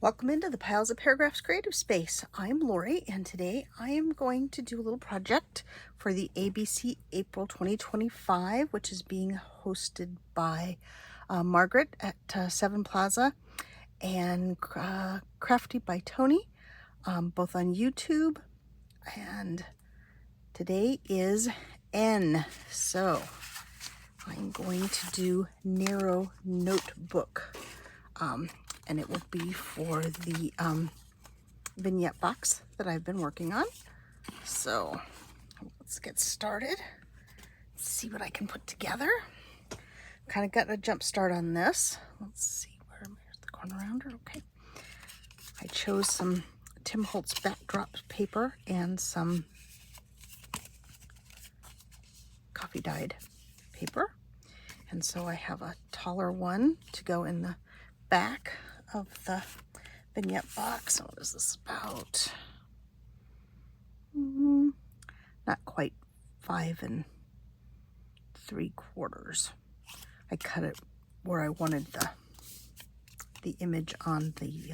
Welcome into the Piles of Paragraphs creative space. I'm Lori, and today I am going to do a little project for the ABC April 2025, which is being hosted by Margreth at 7 Plaza and Crafty by Toni, both on YouTube. And today is N, so I'm going to do narrow notebook. And it will be for the vignette box that I've been working on. So let's get started. See what I can put together. Kind of got a jump start on this. Let's see, where's the corner rounder? Okay. I chose some Tim Holtz backdrop paper and some coffee dyed paper. And so I have a taller one to go in the back of the vignette box. What is this about? Not quite 5 3/4. I cut it where I wanted the image on the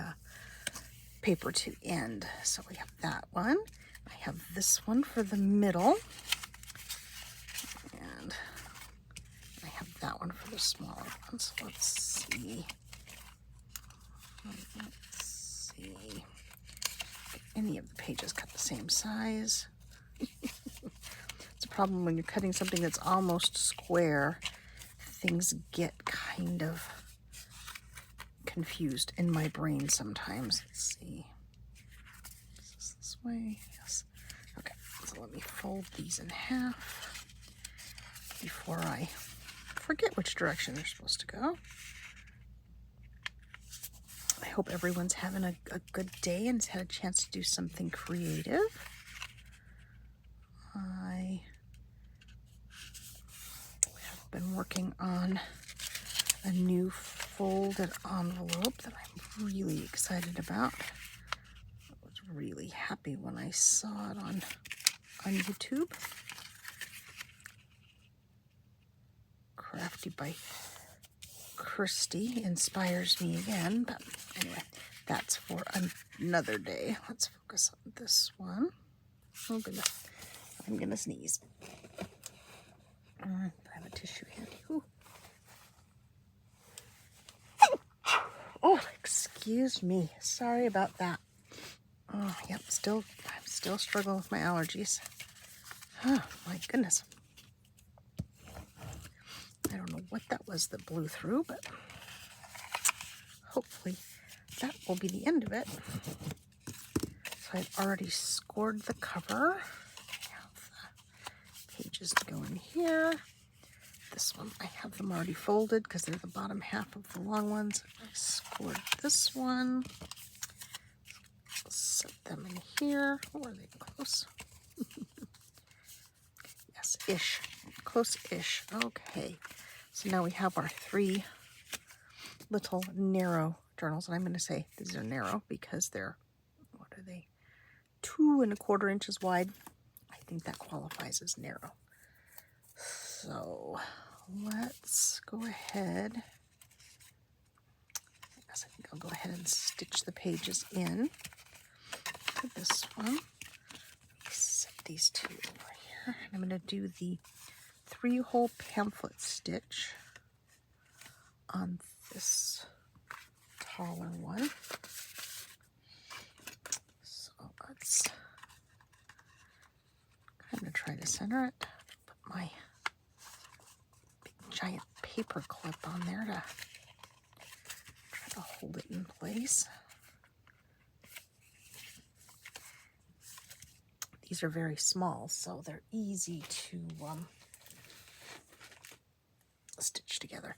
paper to end. So we have that one. I have this one for the middle. And I have that one for the smaller one. So let's see. Let's see. Any of the pages cut the same size. It's a problem when you're cutting something that's almost square. Things get kind of confused in my brain sometimes. Let's see. Is this way? Yes. Okay, so let me fold these in half before I forget which direction they're supposed to go. I hope everyone's having a good day and has had a chance to do something creative. I have been working on a new folded envelope that I'm really excited about. I was really happy when I saw it on YouTube. Crafty by Christy inspires me again, but anyway, that's for another day. Let's focus on this one. Oh goodness, I'm gonna sneeze. I have a tissue handy. Ooh. Oh, excuse me. Sorry about that. Oh, yep. I'm still struggling with my allergies. Oh my goodness. I don't know what that was that blew through, but hopefully that will be the end of it. So I've already scored the cover. I have the pages to go in here. This one, I have them already folded because they're the bottom half of the long ones. I scored this one. I'll set them in here. Oh, are they close? Yes, ish. Close-ish. Okay. So now we have our 3 little narrow journals. And I'm going to say these are narrow because they're, what are they? 2 1/4 inches wide. I think that qualifies as narrow. So let's go ahead. I guess I think I'll go ahead and stitch the pages in for this one. Set these 2 over here. And I'm going to do the 3-hole pamphlet stitch on this taller one. So let's kind of try to center it. Put my big giant paper clip on there to try to hold it in place. These are very small, so they're easy to stitch together.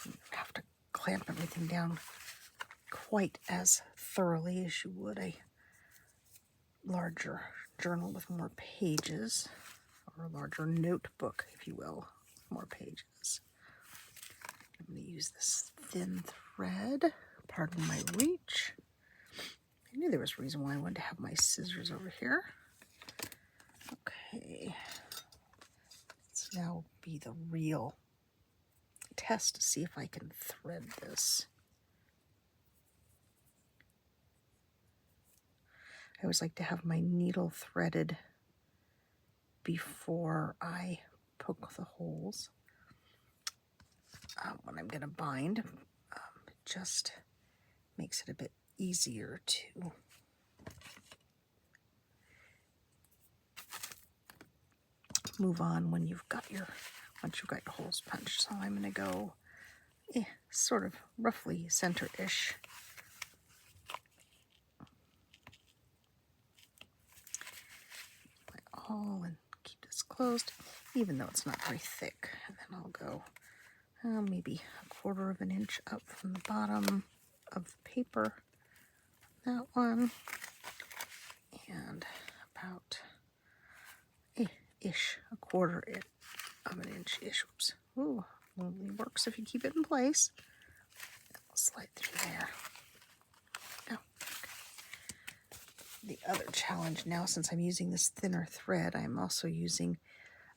You don't have to clamp everything down quite as thoroughly as you would a larger journal with more pages, or a larger notebook, if you will, more pages. I'm going to use this thin thread. Pardon my reach. I knew there was a reason why I wanted to have my scissors over here. Okay. Let's now be the real test to see if I can thread this. I always like to have my needle threaded before I poke the holes when I'm going to bind. It just makes it a bit easier to move on once you've got your holes punched. So I'm going to go sort of roughly center-ish. All and keep this closed, even though it's not very thick. And then I'll go maybe 1/4 of an inch up from the bottom of the paper, that one, and about ish, 1/4 of an inch-ish. Oops. Ooh, only works if you keep it in place. I'll slide through there. Oh, okay. The other challenge now, since I'm using this thinner thread, I'm also using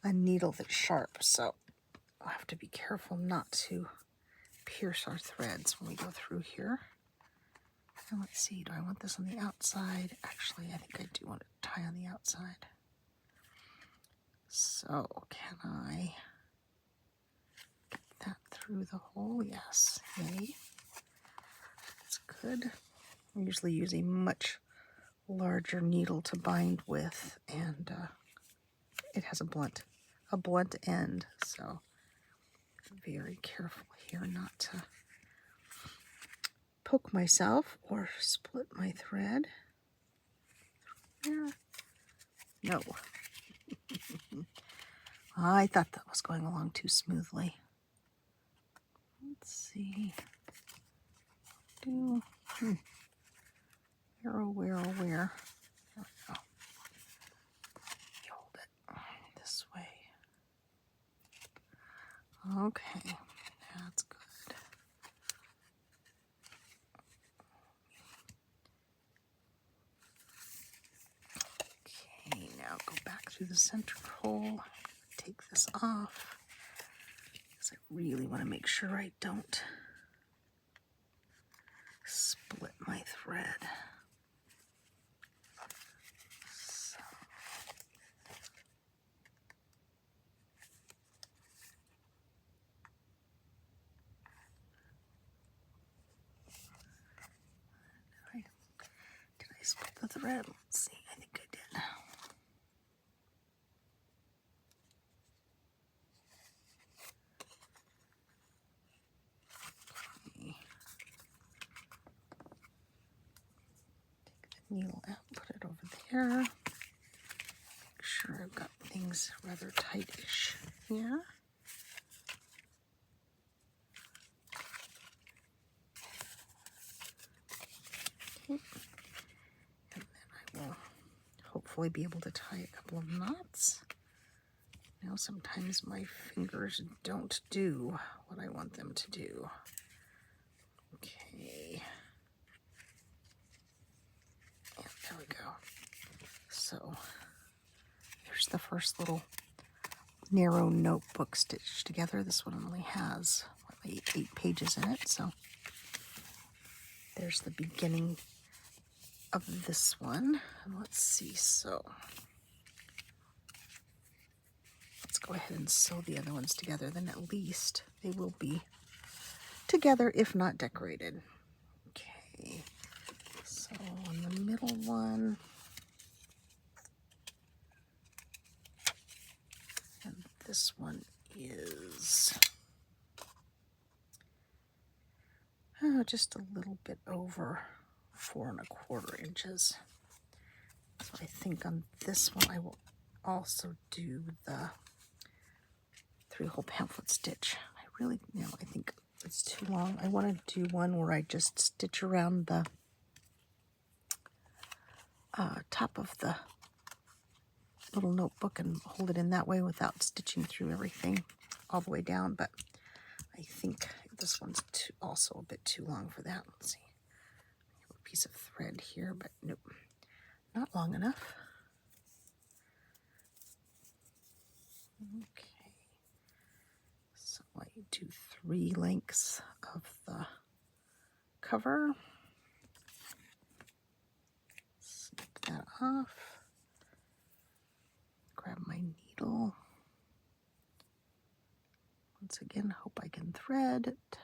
a needle that's sharp, so I'll have to be careful not to pierce our threads when we go through here. And let's see, do I want this on the outside? Actually, I think I do want it to tie on the outside. So can I get that through the hole? Yes, yay. That's good. I usually use a much larger needle to bind with, and it has a blunt end, so very careful here not to poke myself or split my thread. There. No. I thought that was going along too smoothly. Let's see. Where? There we go. Hold it this way. Okay, that's good. Okay, now go back through the center hole. Take this off because I really want to make sure I don't split my thread. So. Did I split the thread? Let's see. I think I did. Okay. Take the needle out, put it over there. Make sure I've got things rather tight-ish here. Okay. And then I will hopefully be able to tie a couple of knots. Now sometimes my fingers don't do what I want them to do. Okay. And there we go. So here's the first little narrow notebook stitched together. This one only has like 8 pages in it, so there's the beginning of this one. And let's see, so let's go ahead and sew the other ones together, then at least they will be together, if not decorated. Okay, so on the middle one, and this one is just a little bit over 4 1/4 inches. So I think on this one I will also do the 3-hole pamphlet stitch. I think it's too long. I want to do one where I just stitch around the top of the little notebook and hold it in that way without stitching through everything all the way down, but I think this one's also a bit too long for that. Let's see. I have a piece of thread here, but nope, not long enough. Okay, so I do 3 lengths of the cover. Snip that off. Grab my needle. Once again, hope I can thread it.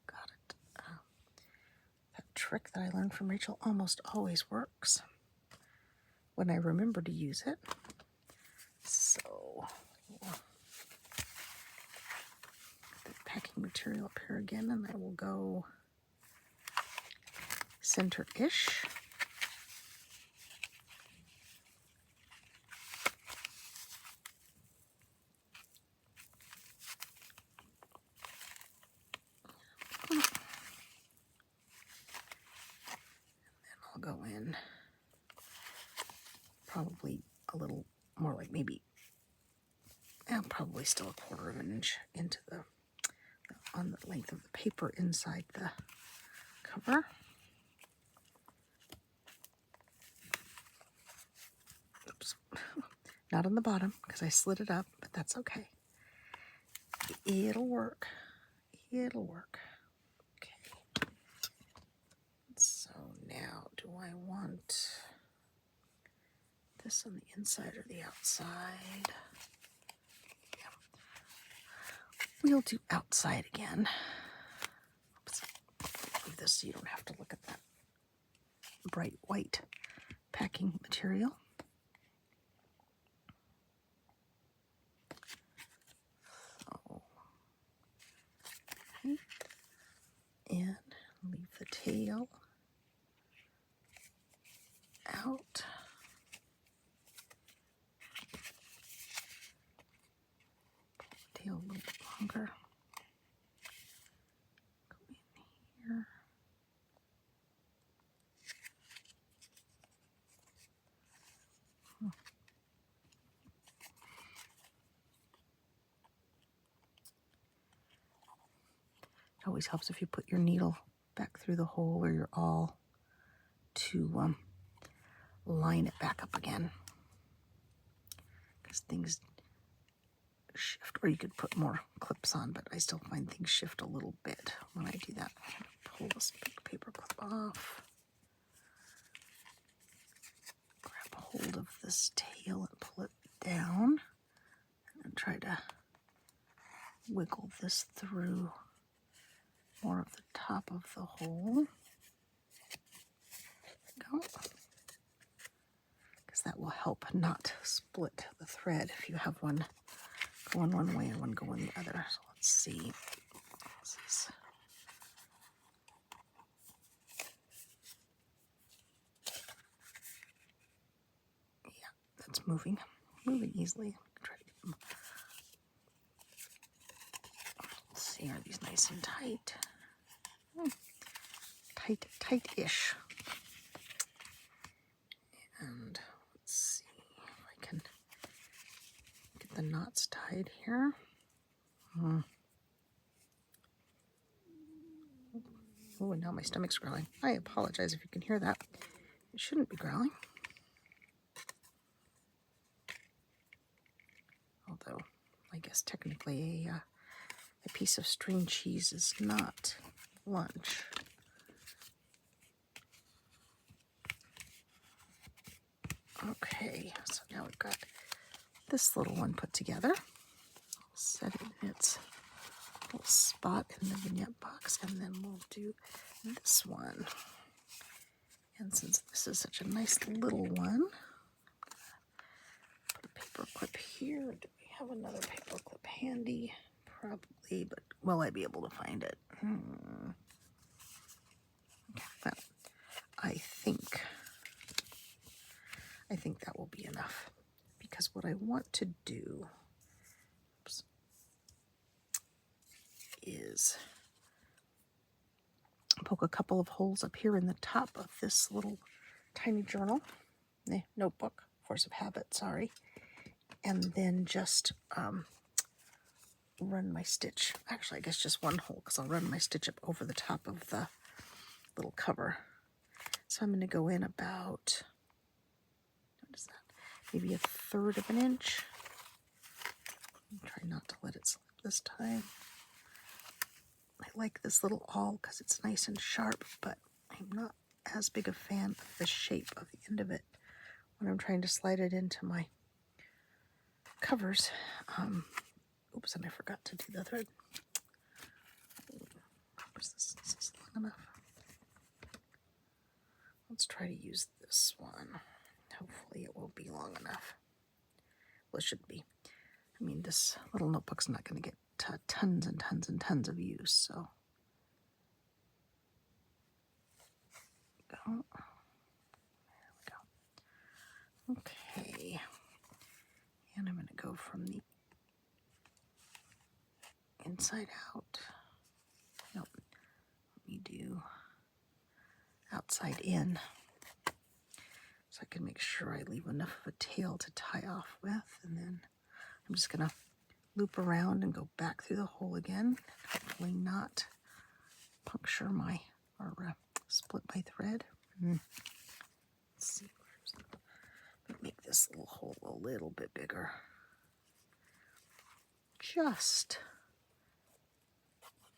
Got it. That trick that I learned from Rachel almost always works when I remember to use it. So, the packing material up here again, and I will go center-ish. I'll go in probably a little more, like maybe, probably still 1/4 of an inch into on the length of the paper inside the cover. Oops, not on the bottom because I slid it up, but that's okay. It'll work. It'll work. Okay. So now, do I want this on the inside or the outside? Yeah. We'll do outside again. Oops. Move this so you don't have to look at that bright white packing material. Okay. And leave the tail out. Tail a little bit longer. Go in here. It always helps if you put your needle back through the hole or your awl to line it back up again, because things shift, or you could put more clips on, but I still find things shift a little bit when I do that. Pull this big paper clip off, grab hold of this tail and pull it down, and then try to wiggle this through more of the top of the hole. Go. Because that will help not split the thread if you have one going one way and one going the other. So let's see. This is that's moving easily. Try to get them. Let's see, are these nice and tight? Tight-ish. And let's see if I can get the knots tied here. Oh, and now my stomach's growling. I apologize if you can hear that. It shouldn't be growling. Although, I guess technically a piece of string cheese is not lunch. Okay, so now we've got this little one put together. Set it in its little spot in the vignette box, and then we'll do this one. And since this is such a nice little one, put a paper clip here. Do we have another paper clip handy? Probably, but will I be able to find it? Okay, well, I think that will be enough, because what I want to do is poke a couple of holes up here in the top of this little tiny journal, notebook, force of habit, sorry, and then just run my stitch. Actually, I guess just one hole, because I'll run my stitch up over the top of the little cover. So I'm going to go in about, what is that, maybe 1/3 of an inch. Try not to let it slip this time. I like this little awl because it's nice and sharp, but I'm not as big a fan of the shape of the end of it when I'm trying to slide it into my covers. Oops, and I forgot to do the thread. Is this long enough? Let's try to use this one. Hopefully it will be long enough. Well, it should be. I mean, this little notebook's not going to get tons and tons and tons of use, so. There we go. Okay. And I'm going to go from the inside out. Nope. Let me do outside in, so I can make sure I leave enough of a tail to tie off with, and then I'm just going to loop around and go back through the hole again. Hopefully not puncture my, or split my thread. Let's see, make this little hole a little bit bigger. Just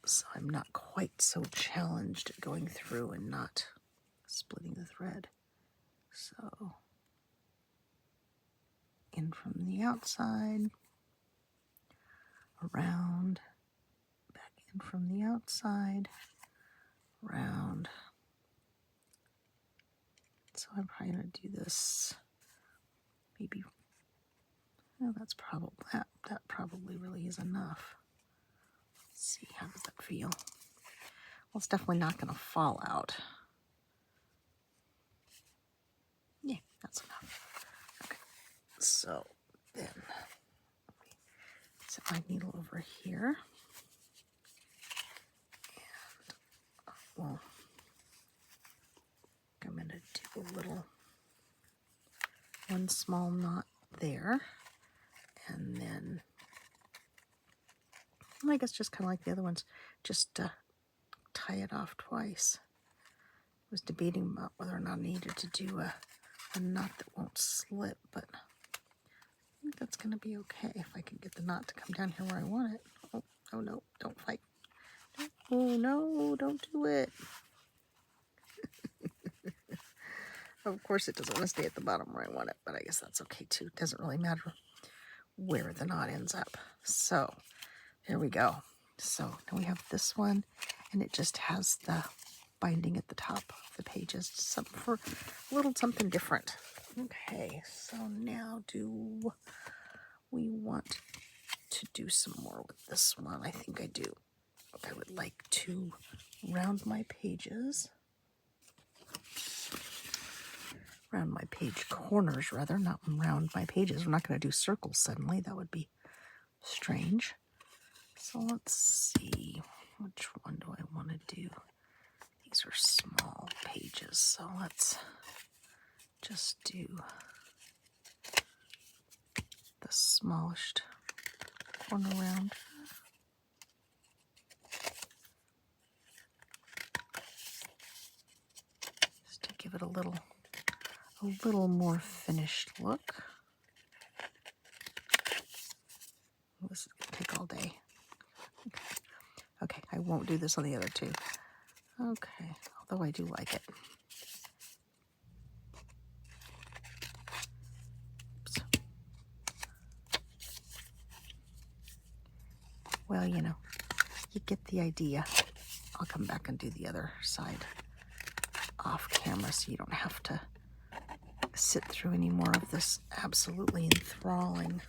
so I'm not quite so challenged at going through and not splitting the thread. So, in from the outside, around, back in from the outside, around. So I'm probably going to do this, maybe, well, that's probably, that probably really is enough. Let's see, how does that feel? Well, it's definitely not going to fall out. Yeah, that's enough. Okay, so then set my needle over here, and well, I'm going to do a little, one small knot there, and then I guess just kind of like the other ones, just tie it off twice. I was debating about whether or not I needed to do a knot that won't slip, but I think that's going to be okay if I can get the knot to come down here where I want it. Oh no, don't fight. Oh no, don't do it. Of course it doesn't want to stay at the bottom where I want it, but I guess that's okay too. It doesn't really matter where the knot ends up. So there we go. So now we have this one, and it just has the binding at the top of the pages, something for a little something different. Okay, so now do we want to do some more with this one? I think I do. I would like to round my pages. Round my page corners, rather, not round my pages. We're not going to do circles suddenly. That would be strange. So let's see, which one do I want to do? These are small pages, so let's just do the smallest corner round. Just to give it a little more finished look. This is going to take all day. Okay, I won't do this on the other two. Okay, although I do like it. Oops. Well, you know, you get the idea. I'll come back and do the other side off camera so you don't have to sit through any more of this absolutely enthralling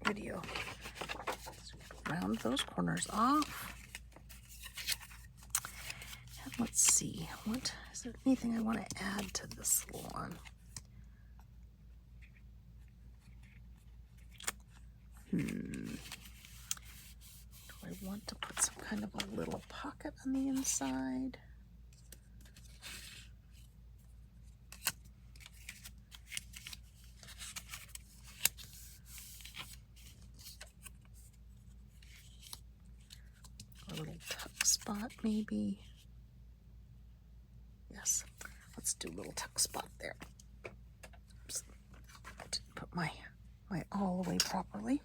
video. So round those corners off. And let's see, what is there anything I want to add to this one? Do I want to put some kind of a little pocket on the inside? A little tuck spot, maybe? Yes, let's do a little tuck spot there. Oops. I didn't put my awl away properly.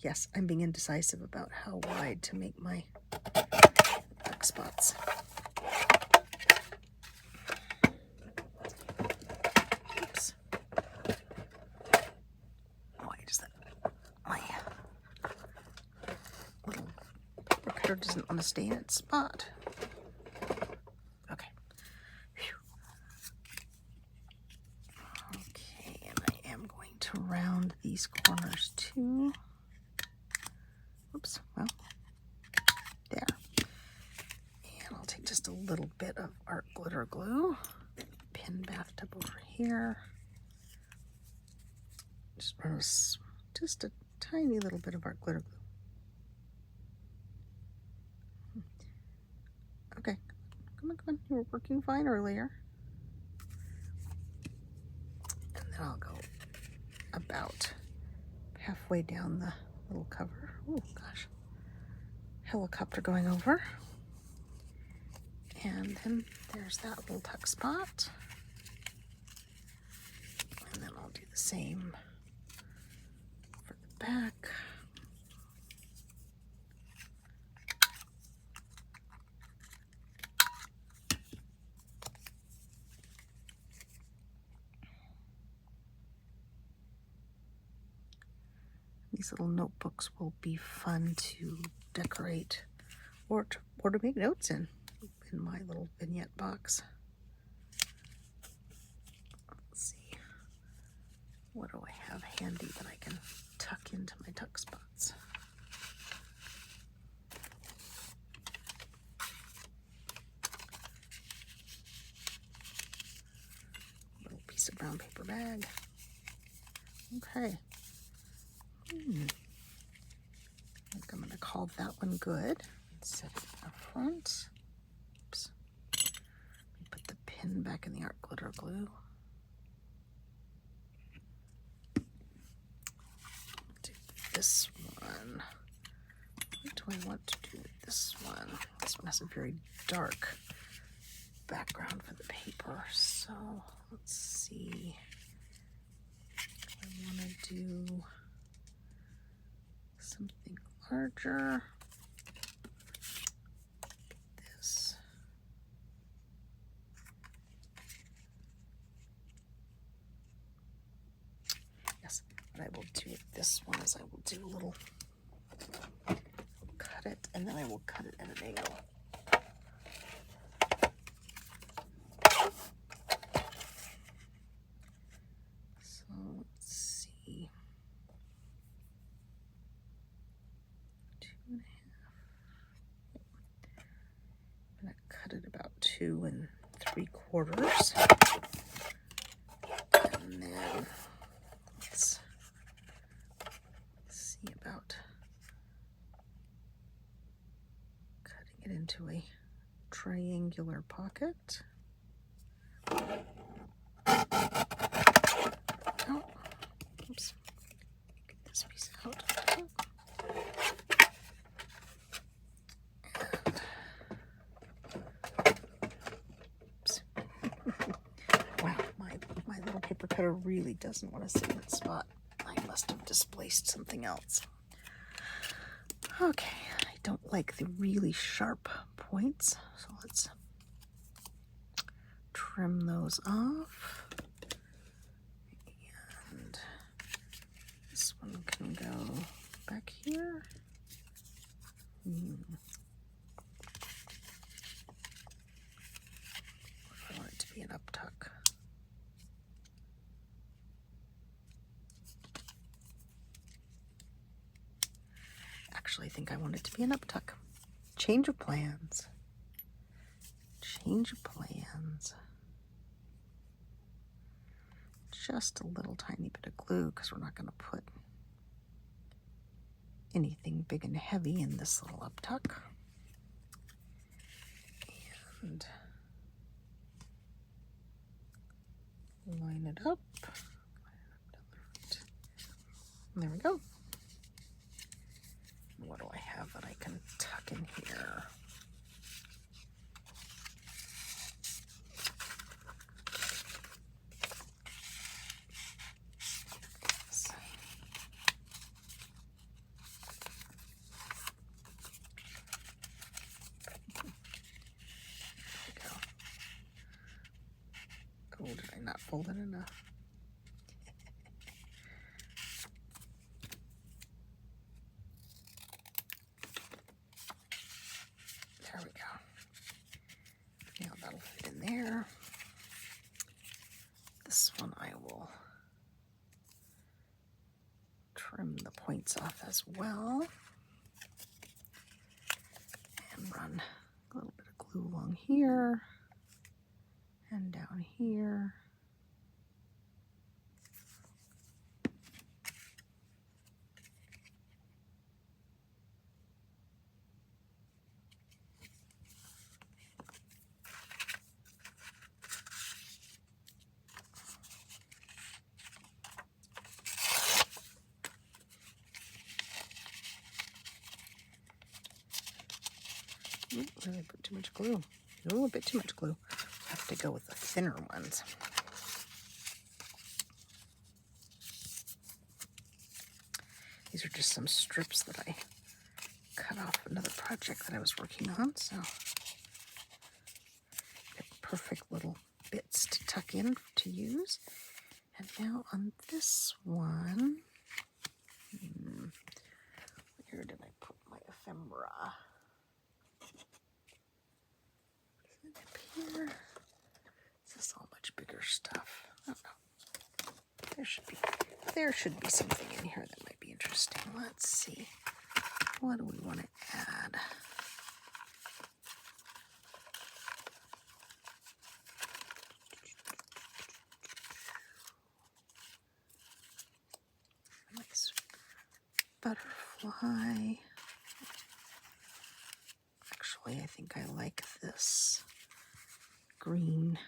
Yes, I'm being indecisive about how wide to make my tuck spots. Oops. Why does that, my little paper cutter doesn't want to stay in its spot. Okay. Whew. Okay, and I am going to round these corners too. Oops, well, there. And I'll take just a little bit of art glitter glue, pin bathtub over here. Just run just a tiny little bit of art glitter glue. Okay, come on, you were working fine earlier. And then I'll go about halfway down the little cover. Oh gosh, helicopter going over. And then there's that little tuck spot. And then I'll do the same for the back. These little notebooks will be fun to decorate or to make notes in my little vignette box. Let's see. What do I have handy that I can tuck into my tuck spots? Little piece of brown paper bag. Okay. I think I'm going to call that one good. Set it up front. Oops. Let me put the pin back in the art glitter glue. Do this one. What do I want to do with this one? This one has a very dark background for the paper. So let's see. I want to do something larger. This. Yes, what I will do with this one is I will do a little cut it, and then I will cut it at an angle. So let's see. 2.5. I'm going to cut it about 2 3/4. And then let's see about cutting it into a triangular pocket. Oh, oops. Get this piece out. Oops. Wow, my little paper cutter really doesn't want to sit in that spot. I must have displaced something else. Okay, I don't like the really sharp points, so let's trim those off. And this one can go back here. I want it to be an uptuck. Actually, I think I want it to be an uptuck. Change of plans. Change of plans. Just a little tiny bit of glue because we're not going to put anything big and heavy in this little uptuck. And line it up. And there we go. What do I have that I can tuck in here? Oh, did I not fold it enough? There we go. Now that'll fit in there. This one I will trim the points off as well. And run a little bit of glue along here and down here. Really put too much glue. A little bit too much glue. I have to go with the thinner ones. These are just some strips that I cut off another project that I was working on, so they're perfect little bits to tuck in to use. And now on this one, where did I put my ephemera? Here. This is all much bigger stuff. Oh no. There should be something in here that might be interesting. Let's see. What do we want to add? Nice butterfly. Actually, I think I like this green,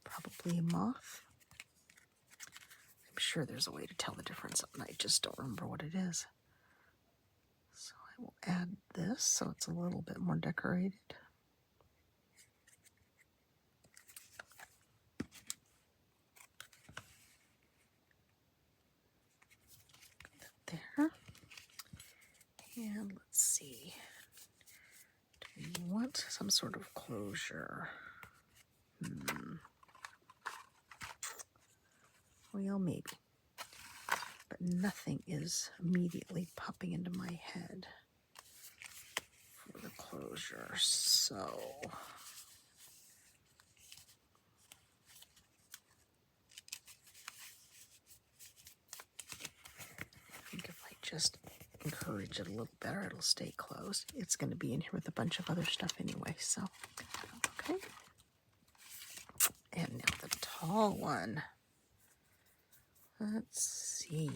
probably a moth. I'm sure there's a way to tell the difference, and I just don't remember what it is. So I will add this so it's a little bit more decorated. Put that there. And let's see. Do we want some sort of closure? Well, maybe. But nothing is immediately popping into my head for the closure. So I think if I just encourage it a little better, it'll stay closed. It's going to be in here with a bunch of other stuff anyway, so okay. And now the tall one. Let's see.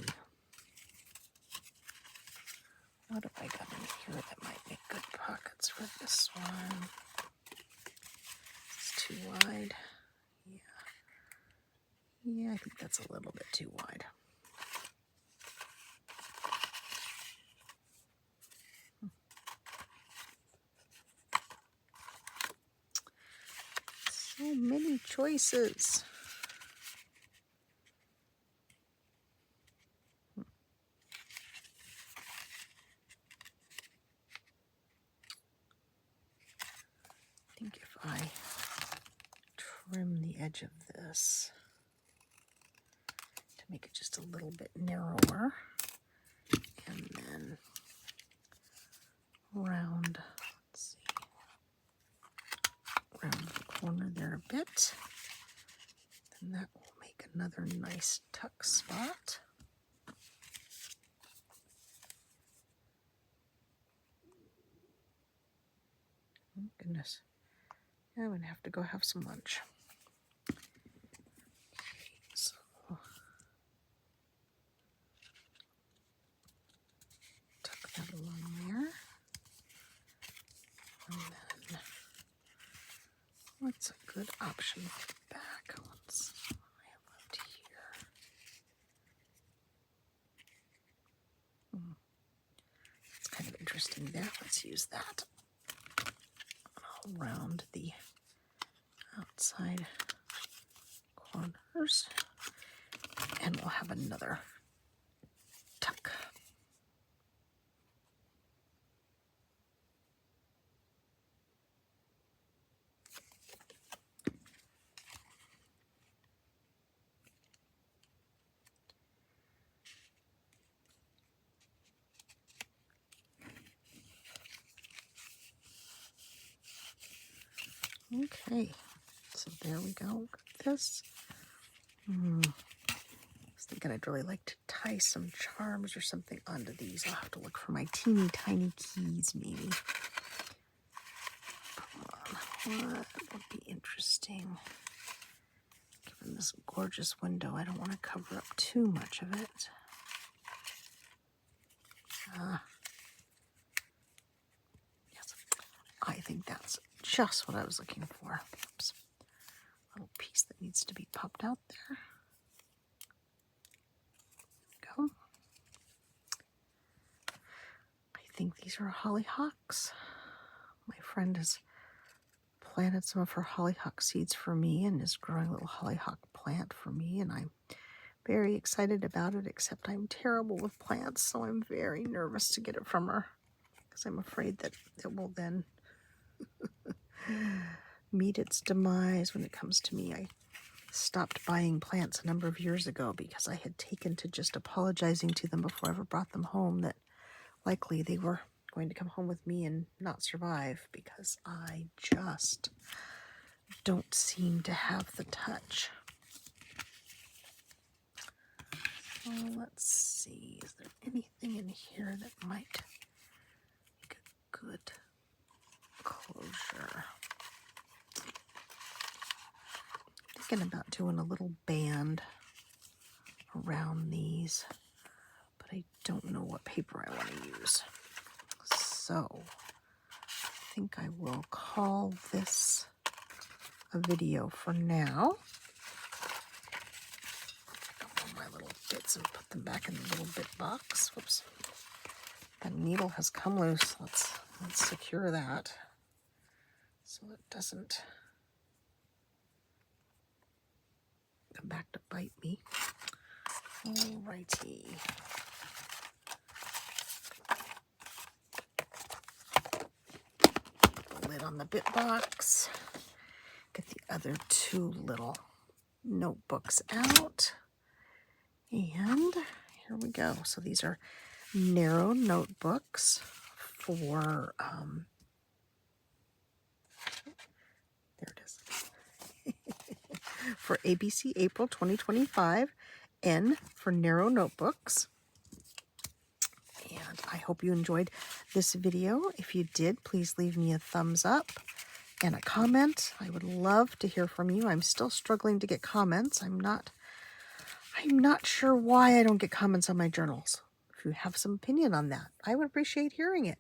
What have I got in here that might make good pockets for this one? It's too wide. Yeah, I think that's a little bit too wide. So many choices. I think if I trim the edge of this to make it just a little bit narrower, and then round, let's see, round the corner there a bit, then that will make another nice tuck spot. Oh, goodness. I'm going to have to go have some lunch. So, tuck that along there. And then, what's a good option for the back? What's I have left here? It's kind of interesting there. Let's use that. I'll round the outside corners, and we'll have another tuck. Okay, so there we go. Got this. I was thinking I'd really like to tie some charms or something onto these. I'll have to look for my teeny tiny keys, maybe. Come on, what would be interesting? Given this gorgeous window, I don't want to cover up too much of it. Yes, I think that's just what I was looking for. Oops. Little piece that needs to be popped out there. Go. I think these are hollyhocks. My friend has planted some of her hollyhock seeds for me and is growing a little hollyhock plant for me, and I'm very excited about it, except I'm terrible with plants, so I'm very nervous to get it from her because I'm afraid that it will then meet its demise when it comes to me. I stopped buying plants a number of years ago because I had taken to just apologizing to them before I ever brought them home that likely they were going to come home with me and not survive because I just don't seem to have the touch. So let's see, is there anything in here that might make a good closure? Thinking about doing a little band around these, but I don't know what paper I want to use. So I think I will call this a video for now. All my little bits and put them back in the little bit box. Whoops. That needle has come loose. Let's secure that so it doesn't come back to bite me. Alrighty. Lid on the bit box. Get the other two little notebooks out. And here we go. So these are narrow notebooks for, there it is, for ABC April 2025, N for narrow notebooks. And I hope you enjoyed this video. If you did, please leave me a thumbs up and a comment. I would love to hear from you. I'm still struggling to get comments. I'm not sure why I don't get comments on my journals. If you have some opinion on that, I would appreciate hearing it.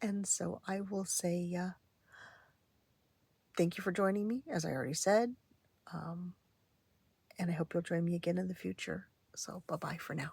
And so I will say thank you for joining me, as I already said. And I hope you'll join me again in the future. So bye-bye for now.